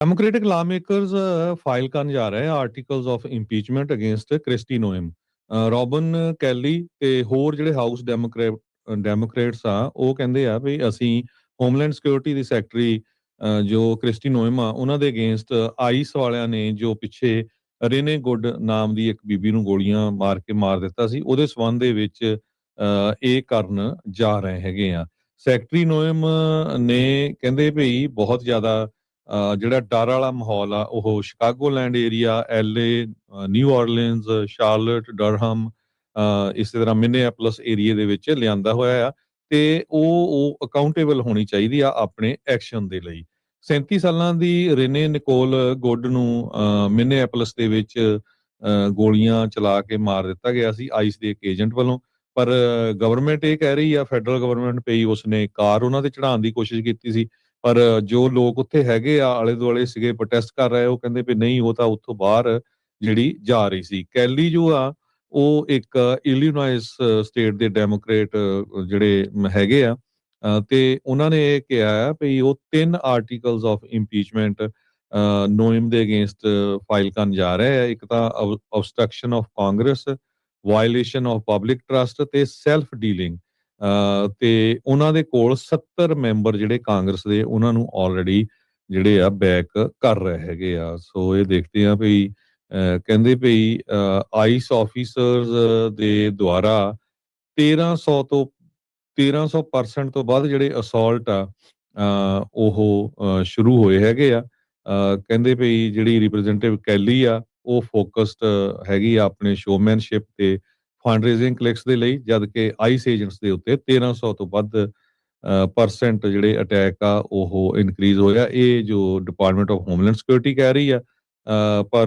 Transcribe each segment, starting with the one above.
Democratic लॉमेकर्स file ਕਰਨ ਜਾ ਰਹੇ ਆ articles of impeachment against Kristi Noem. Robin Kelly ਤੇ ਹੋਰ ਜਿਹੜੇ ਹਾਊਸ ਡੈਮੋਕ੍ਰੇਟਸ ਆ ਉਹ ਕਹਿੰਦੇ ਆ ਵੀ ਅਸੀਂ ਹੋਮਲੈਂਡ ਸਿਕਿਉਰਿਟੀ ਦੀ ਸੈਕਟਰੀ ਜੋ ਕ੍ਰਿਸਟੀ ਨੋਇਮ ਆ ਉਹਨਾਂ ਦੇ ਅਗੇਂਸਟ ਆਈਸ ਵਾਲਿਆਂ ਨੇ ਜੋ ਪਿੱਛੇ ਰੇਨੇ ਗੁੱਡ ਨਾਮ ਦੀ ਇੱਕ ਬੀਬੀ ਨੂੰ ਗੋਲੀਆਂ ਮਾਰ ਦਿੱਤਾ ਸੀ ਉਹਦੇ ਸਬੰਧ ਦੇ ਵਿੱਚ ਇਹ ਕਰਨ ਜਾ ਰਹੇ ਹੈਗੇ ਆ। ਸੈਕਟਰੀ ਨੋਇਮ ਨੇ ਕਹਿੰਦੇ ਭਈ ਬਹੁਤ ਜ਼ਿਆਦਾ ਜਿਹੜਾ ਡਰ ਵਾਲਾ ਮਾਹੌਲ ਆ ਉਹ ਸ਼ਿਕਾਗੋਲੈਂਡ area, LA, new ਆਰਲੀਨਜ਼, Charlotte, Durham, ਇਸੇ ਤਰ੍ਹਾਂ ਮਿਨੀਐਪੋਲਿਸ ਏਰੀਏ ਦੇ ਵਿੱਚ ਲਿਆਂਦਾ ਹੋਇਆ ਆ ਤੇ ਉਹ ਅਕਾਊਂਟੇਬਲ ਹੋਣੀ ਚਾਹੀਦੀ ਆ ਆਪਣੇ ਐਕਸ਼ਨ ਦੇ ਲਈ। 37 ਸਾਲਾਂ ਦੀ ਰੇਨੇ ਨਿਕੋਲ ਗੁੱਡ ਨੂੰ ਮਿਨੀਐਪੋਲਿਸ ਦੇ ਵਿੱਚ ਗੋਲੀਆਂ ਚਲਾ ਕੇ ਮਾਰ ਦਿੱਤਾ ਗਿਆ ਸੀ ਆਈਸ ਦੇ ਇੱਕ ਏਜੰਟ ਵੱਲੋਂ। ਪਰ ਗਵਰਨਮੈਂਟ ਇਹ ਕਹਿ ਰਹੀ ਆ, ਫੈਡਰਲ ਗਵਰਨਮੈਂਟ ਪਈ ਉਸਨੇ ਕਾਰ ਉਹਨਾਂ ਤੇ ਚੜਾਉਣ ਦੀ ਕੋਸ਼ਿਸ਼ ਕੀਤੀ ਸੀ, ਪਰ ਜੋ ਲੋਕ ਉੱਥੇ ਹੈਗੇ ਆ ਆਲੇ ਦੁਆਲੇ ਸੀਗੇ ਪ੍ਰੋਟੈਸਟ ਕਰ ਰਹੇ ਉਹ ਕਹਿੰਦੇ ਵੀ ਨਹੀਂ ਉਹ ਤਾਂ ਉੱਥੋਂ ਬਾਹਰ ਜਿਹੜੀ ਜਾ ਰਹੀ ਸੀ। ਕੈਲੀ ਜੋ ਆ ਉਹ ਇੱਕ ਇਲੀਨੋਇਸ ਸਟੇਟ ਦੇ ਡੈਮੋਕ੍ਰੇਟ ਜਿਹੜੇ ਹੈਗੇ ਆ ਤੇ ਉਹਨਾਂ ਨੇ ਇਹ ਕਿਹਾ ਆ ਵੀ ਉਹ 3 ਆਰਟੀਕਲਸ ਆਫ ਇੰਪੀਚਮੈਂਟ ਨੋਇਮ ਦੇ ਅਗੇਂਸਟ ਫਾਈਲ ਕਰਨ ਜਾ ਰਹੇ ਆ। ਇੱਕ ਤਾਂ obstruction of Congress, violation of public trust ਤੇ ਸੈਲਫ ਡੀਲਿੰਗ। ਤੇ ਉਹਨਾਂ ਦੇ ਕੋਲ 70 ਮੈਂਬਰ ਜਿਹੜੇ ਕਾਂਗਰਸ ਦੇ ਉਹਨਾਂ ਨੂੰ ਆਲਰੇਡੀ ਜਿਹੜੇ ਆ ਬੈਕ ਕਰ ਰਹੇ ਹੈਗੇ ਆ। ਸੋ ਇਹ ਦੇਖਦੇ ਆ ਵੀ ਕਹਿੰਦੇ ਭਈ ਆਈਸ ਆਫੀਸਰਸ ਦੇ ਦੁਆਰਾ 1300% ਤੋਂ ਵੱਧ ਜਿਹੜੇ ਅਸੌਲਟ ਆ ਉਹ ਸ਼ੁਰੂ ਹੋਏ ਹੈਗੇ ਆ। ਕਹਿੰਦੇ ਭਈ ਜਿਹੜੀ ਰਿਪਰੈਜ਼ੈਂਟੇਟਿਵ ਕੈਲੀ ਆ ਉਹ ਫੋਕਸਡ ਹੈਗੀ ਆ ਆਪਣੇ ਸ਼ੋਮੈਨਸ਼ਿਪ ਤੇ ਫੰਡ ਰੇਜ਼ਿੰਗ ਕਲਿਕਸ ਦੇ ਲਈ, ਜਦ ਕਿ ਆਈਸ ਏਜੰਟਸ ਦੇ ਉੱਤੇ 1300 ਤੋਂ ਵੱਧ ਪਰਸੈਂਟ ਜਿਹੜੇ ਅਟੈਕ ਆ ਉਹ ਇਨਕਰੀਜ਼ ਹੋਇਆ। ਇਹ ਜੋ ਡਿਪਾਰਟਮੈਂਟ ਆਫ ਹੋਮਲੈਂਡ ਸਿਕਿਉਰਿਟੀ ਕਹਿ ਰਹੀ ਆ, ਪਰ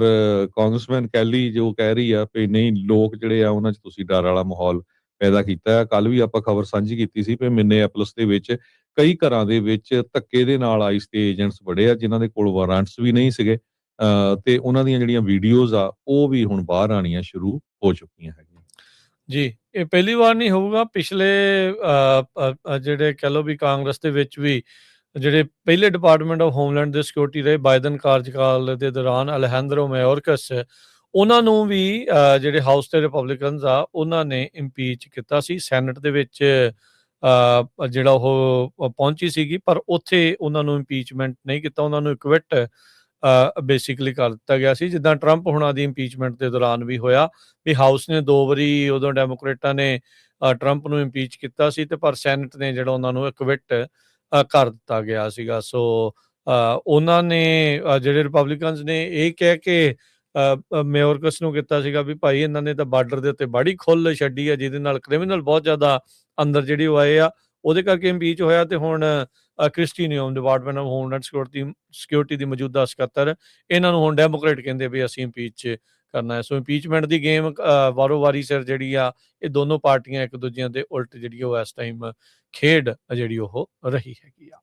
ਕਾਂਗਰਸਮੈਨ ਕੈਲੀ ਜੋ ਕਹਿ ਰਹੀ ਆ ਵੀ ਨਹੀਂ, ਲੋਕ ਜਿਹੜੇ ਆ ਉਹਨਾਂ 'ਚ ਤੁਸੀਂ ਡਰ ਵਾਲਾ ਮਾਹੌਲ ਪੈਦਾ ਕੀਤਾ ਹੈ। ਕੱਲ ਵੀ ਆਪਾਂ ਖਬਰ ਸਾਂਝੀ ਕੀਤੀ ਸੀ ਵੀ ਮਿਨੀਐਪੋਲਿਸ ਦੇ ਵਿੱਚ ਕਈ ਘਰਾਂ ਦੇ ਵਿੱਚ ਧੱਕੇ ਦੇ ਨਾਲ ਆਈਸ ਦੇ ਏਜੰਟਸ ਵੜੇ ਆ ਜਿਨ੍ਹਾਂ ਦੇ ਕੋਲ ਵਾਰੰਟਸ ਵੀ ਨਹੀਂ ਸੀਗੇ ਤੇ ਉਹਨਾਂ ਦੀਆਂ ਜਿਹੜੀਆਂ ਵੀਡੀਓਜ਼ ਆ ਉਹ ਵੀ ਹੁਣ ਬਾਹਰ ਆਣੀਆਂ ਸ਼ੁਰੂ ਹੋ ਚੁੱਕੀਆਂ ਹੈਗੀਆਂ। ਜੀ, ਇਹ ਪਹਿਲੀ ਵਾਰ ਨਹੀਂ ਹੋਊਗਾ। ਪਿਛਲੇ ਜਿਹੜੇ ਕਹਿ ਲਓ ਵੀ ਕਾਂਗਰਸ ਦੇ ਵਿੱਚ ਵੀ ਜਿਹੜੇ ਪਹਿਲੇ ਡਿਪਾਰਟਮੈਂਟ ਆਫ ਹੋਮਲੈਂਡ ਦੇ ਸਿਕਿਉਰਿਟੀ ਰਹੇ ਬਾਈਡਨ ਕਾਰਜਕਾਲ ਦੇ ਦੌਰਾਨ ਅਲੈਜੈਂਡਰੋ ਮੈਯੋਰਕਸ, ਉਹਨਾਂ ਨੂੰ ਵੀ ਜਿਹੜੇ ਹਾਊਸ ਦੇ ਰਿਪਬਲਿਕਨਸ ਆ ਉਹਨਾਂ ਨੇ ਇੰਪੀਚ ਕੀਤਾ ਸੀ। ਸੈਨੇਟ ਦੇ ਵਿੱਚ ਜਿਹੜਾ ਉਹ ਪਹੁੰਚੀ ਸੀਗੀ, ਪਰ ਉੱਥੇ ਉਹਨਾਂ ਨੂੰ ਇੰਪੀਚਮੈਂਟ ਨਹੀਂ ਕੀਤਾ, ਉਹਨਾਂ ਨੂੰ ਇਕਵਿਟ ਬੇਸਿਕਲੀ ਕਰ ਦਿੱਤਾ ਗਿਆ ਸੀ। ਜਿੱਦਾਂ ਟਰੰਪ ਹੁਣਾਂ ਦੀ ਇੰਪੀਚਮੈਂਟ ਦੇ ਦੌਰਾਨ ਵੀ ਹੋਇਆ ਵੀ ਹਾਊਸ ਨੇ 2 ਵਾਰੀ ਉਦੋਂ ਡੈਮੋਕ੍ਰੇਟਾਂ ਨੇ ਟਰੰਪ ਨੂੰ ਇੰਪੀਚ ਕੀਤਾ ਸੀ ਤੇ ਪਰ ਸੈਨੇਟ ਨੇ ਜਿਹੜਾ ਉਹਨਾਂ ਨੂੰ ਇਕਵਿਟ ਕਰ ਦਿੱਤਾ ਗਿਆ ਸੀਗਾ। ਸੋ ਉਹਨਾਂ ਨੇ ਜਿਹੜੇ ਰਿਪਬਲਿਕਨਸ ਨੇ ਇਹ ਕਹਿ ਕੇ ਮੇਯੋਰਕਸ ਨੂੰ ਕੀਤਾ ਸੀਗਾ ਵੀ ਭਾਈ ਇਹਨਾਂ ਨੇ ਤਾਂ ਬਾਰਡਰ ਦੇ ਉੱਤੇ ਬੜੀ ਖੁੱਲ੍ਹ ਛੱਡੀ ਆ ਜਿਹਦੇ ਨਾਲ ਕ੍ਰਿਮੀਨਲ ਬਹੁਤ ਜ਼ਿਆਦਾ ਅੰਦਰ ਜਿਹੜੀ ਉਹ ਆਏ ਆ, ਉਹਦੇ ਕਰਕੇ ਇੰਪੀਚ ਹੋਇਆ। ਤੇ ਹੁਣ Christie ਨੋਇਮ department of homeland security ਦੀ ਮੌਜੂਦਾ ਸਕੱਤਰ, ਇਹਨਾਂ ਨੂੰ ਹੁਣ ਡੈਮੋਕ੍ਰੇਟ ਕਹਿੰਦੇ ਵੀ ਅਸੀਂ ਇੰਪੀਚ ਕਰਨਾ ਹੈ। ਸੋ ਇੰਪੀਚਮੈਂਟ ਦੀ ਗੇਮ ਵਾਰੋ ਵਾਰੀ ਸਿਰ ਜਿਹੜੀ ਆ ਇਹ ਦੋਨੋਂ ਪਾਰਟੀਆਂ ਇੱਕ ਦੂਜਿਆਂ ਦੇ ਉਲਟ ਜਿਹੜੀ ਉਹ ਇਸ ਟਾਈਮ ਖੇਡ ਜਿਹੜੀ ਉਹ ਰਹੀ ਹੈਗੀ ਆ।